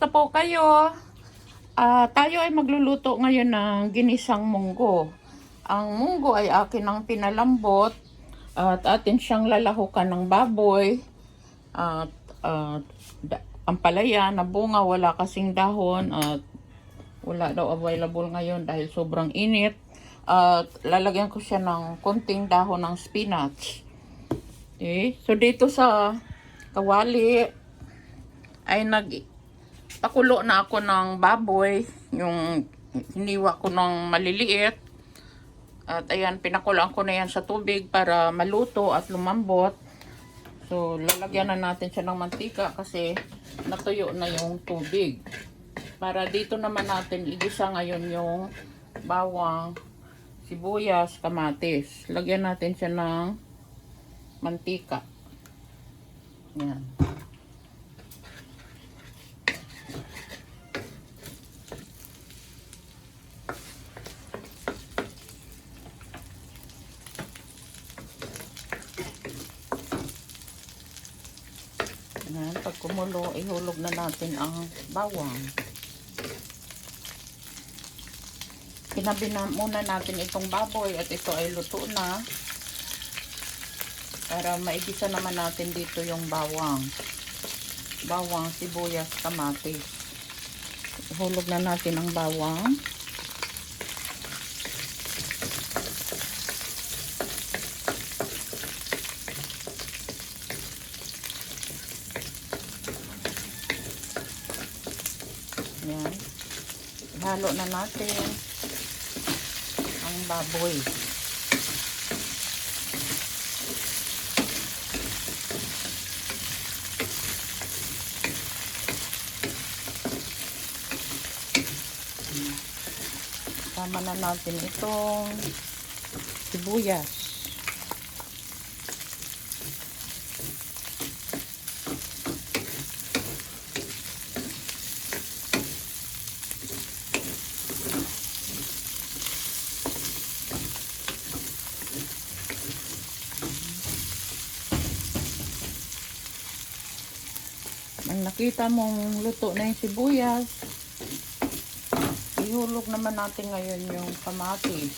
Kumusta po kayo? Tayo ay magluluto ngayon ng ginisang munggo. Ang munggo ay akin ang pinalambot at atin siyang lalahukan ng baboy at ang palaya na bunga wala kasing dahon at wala daw available ngayon dahil sobrang init. At lalagyan ko siya ng konting dahon ng spinach. Okay? So dito sa kawali ay pakulo na ako ng baboy, yung hiniwa ko ng maliliit. At ayan, pinakuloan ko na yan sa tubig para maluto at lumambot. So, lalagyan na natin siya ng mantika kasi natuyo na yung tubig. Para dito naman natin igisa ngayon yung bawang, sibuyas, kamatis. Lagyan natin siya ng mantika. Yan. Yan, pag kumulo, ihulog na natin ang bawang. Kinabi na muna natin itong baboy at ito ay luto na. Para maigisa naman natin dito yung bawang. Bawang, sibuyas, kamatis. Ihulog na natin ang bawang. Yan. Ihalo na natin ang baboy. Sama na natin itong sibuyas. Ang nakita mong luto na yung sibuyas, ihulog naman natin ngayon yung kamatis.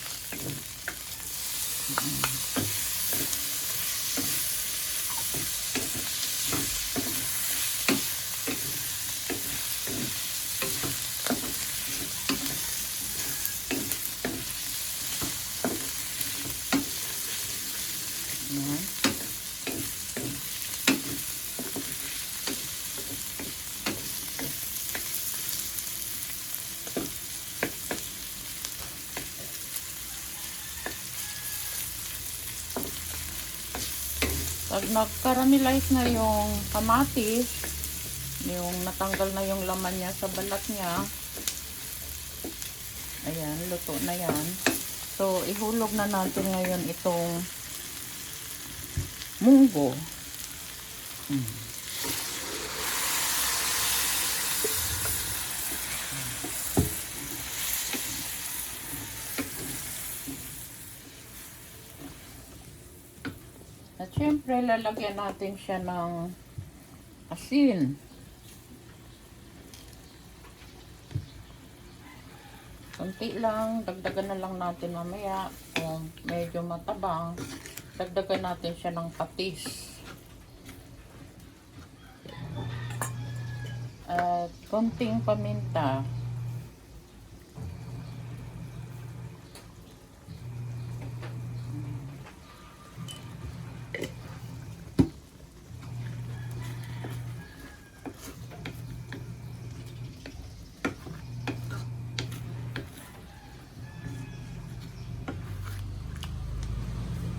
Yan. Pag nag-caramelize na yung kamatis, yung natanggal na yung laman niya sa balat niya, ayan, luto na yan. So, ihulog na natin ngayon itong munggo. At syempre, lalagyan natin siya ng asin. Kunti lang, dagdagan na lang natin mamaya. Kung medyo matabang, dagdagan natin siya ng patis. At konting paminta.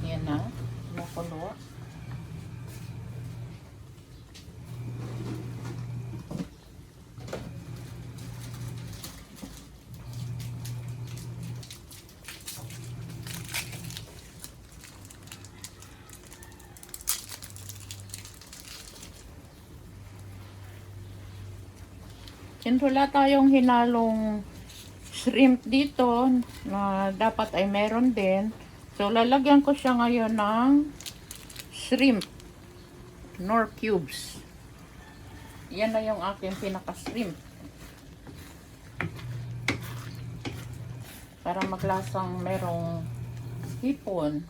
Yan na, makulo. Since wala tayong hinalong shrimp dito na dapat ay meron din. So, lalagyan ko siya ngayon ng shrimp. Nor cubes. Yan na yung aking pinaka-shrimp. Para maglasang merong hipon.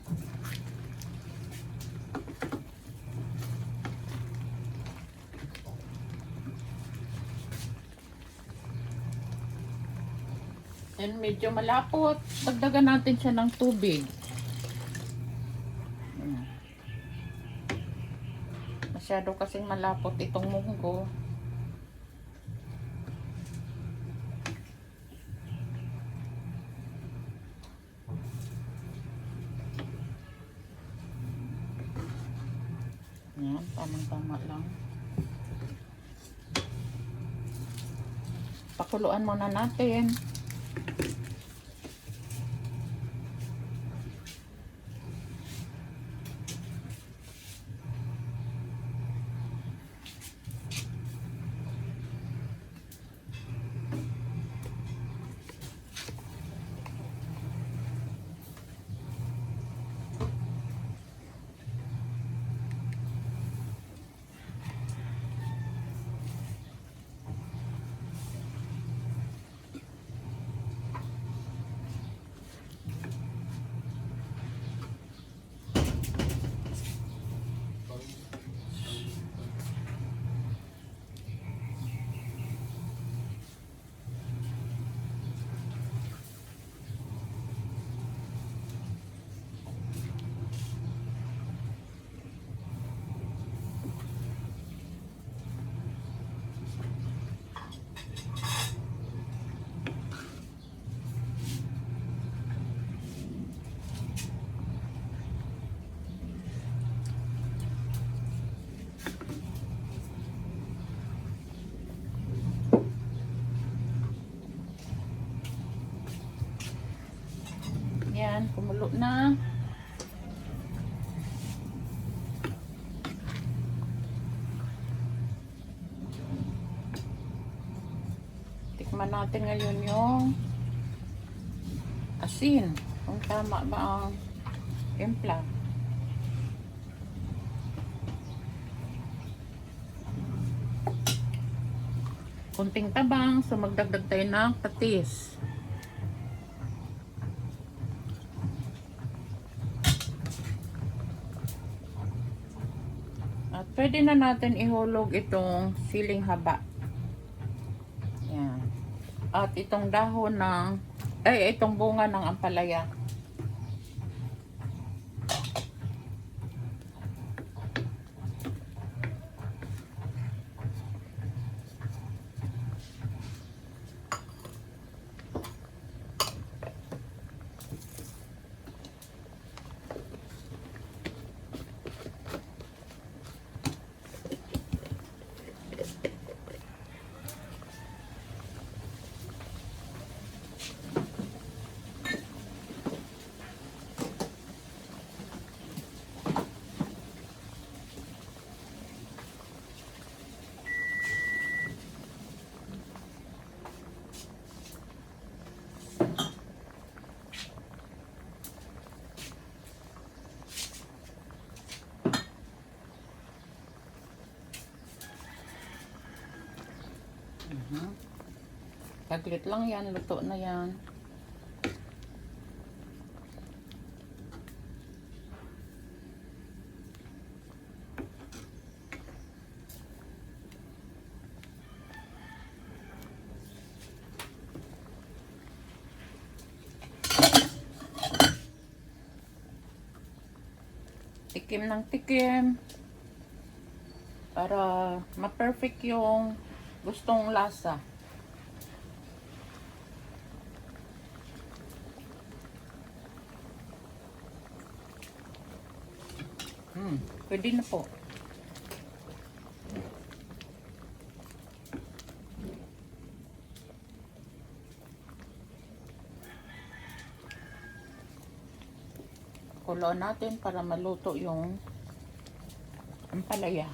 And medyo malapot. Dagdagan natin siya ng tubig. Masyado kasing malapot itong munggo. Yan, tamang-tama lang. Pakuluan muna natin. Yan, kumulo na. Tikman natin ngayon yung asin. Kung tama ba ang timpla. Kunting tabang, so magdagdag tayo ng patis. At pwede na natin ihulog itong siling haba. Yan. At itong dahon ng, itong bunga ng ampalaya. Saglit lang yan, luto na yan. Tikim ng tikim para ma-perfect yung gustong lasa. Pwede na po. Kuloan natin para maluto yung ampalaya.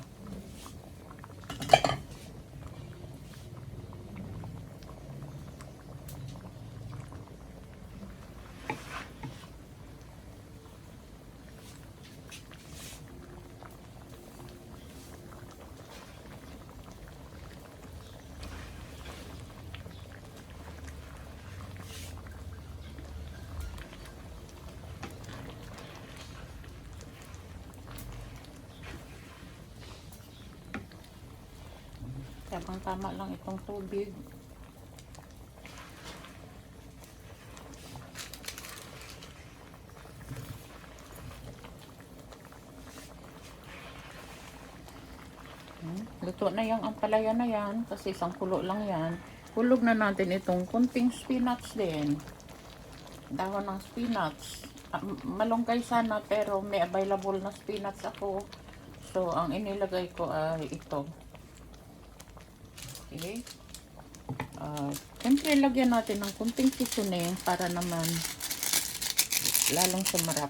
Tama lang itong tubig. Luto na yung ampalaya na yan kasi isang kulo lang yan. Hulog na natin itong kunting spinach din. Dahon ng spinach. Malunggay sana pero may available na spinach ako. So, ang inilagay ko ay ito. Okay. Siyempre, lagyan natin ng kunting seasoning para naman lalong sumarap.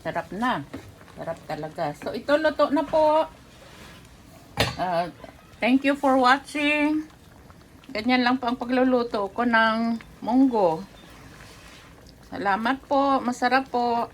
Sarap na. Sarap talaga. So, ito luto na po. Thank you for watching. Ganyan lang po ang pagluluto ko ng munggo. Salamat po. Masarap po.